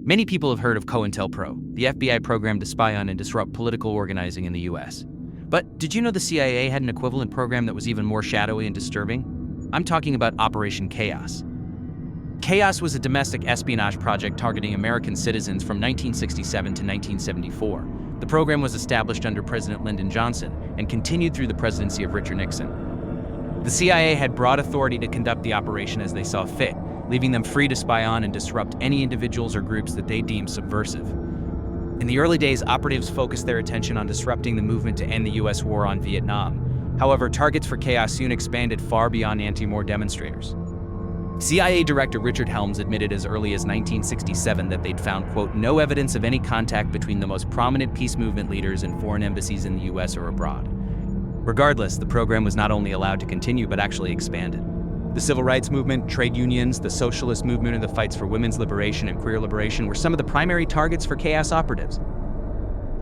Many people have heard of COINTELPRO, the FBI program to spy on and disrupt political organizing in the US. But did you know the CIA had an equivalent program that was even more shadowy and disturbing? I'm talking about Operation Chaos. Chaos was a domestic espionage project targeting American citizens from 1967 to 1974. The program was established under President Lyndon Johnson and continued through the presidency of Richard Nixon. The CIA had broad authority to conduct the operation as they saw fit, leaving them free to spy on and disrupt any individuals or groups that they deemed subversive. In the early days, operatives focused their attention on disrupting the movement to end the US war on Vietnam. However, targets for Chaos soon expanded far beyond anti-war demonstrators. CIA Director Richard Helms admitted as early as 1967 that they'd found, quote, no evidence of any contact between the most prominent peace movement leaders and foreign embassies in the US or abroad. Regardless, the program was not only allowed to continue, but actually expanded. The civil rights movement, trade unions, the socialist movement, and the fights for women's liberation and queer liberation were some of the primary targets for Chaos operatives.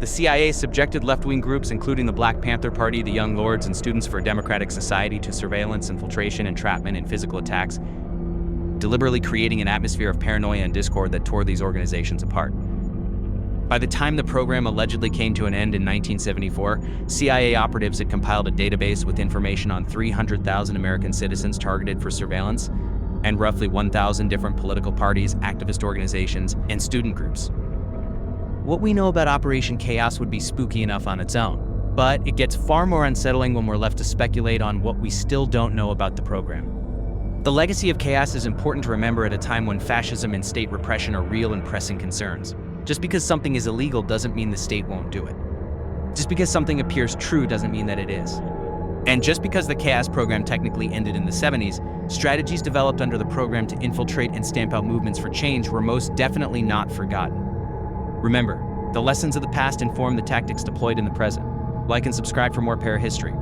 The CIA subjected left-wing groups, including the Black Panther Party, the Young Lords, and Students for a Democratic Society, to surveillance, infiltration, entrapment, and physical attacks, deliberately creating an atmosphere of paranoia and discord that tore these organizations apart. By the time the program allegedly came to an end in 1974, CIA operatives had compiled a database with information on 300,000 American citizens targeted for surveillance, and roughly 1,000 different political parties, activist organizations, and student groups. What we know about Operation Chaos would be spooky enough on its own, but it gets far more unsettling when we're left to speculate on what we still don't know about the program. The legacy of Chaos is important to remember at a time when fascism and state repression are real and pressing concerns. Just because something is illegal doesn't mean the state won't do it. Just because something appears true doesn't mean that it is. And just because the Chaos program technically ended in the 70s, strategies developed under the program to infiltrate and stamp out movements for change were most definitely not forgotten. Remember, the lessons of the past inform the tactics deployed in the present. Like and subscribe for more parahistory.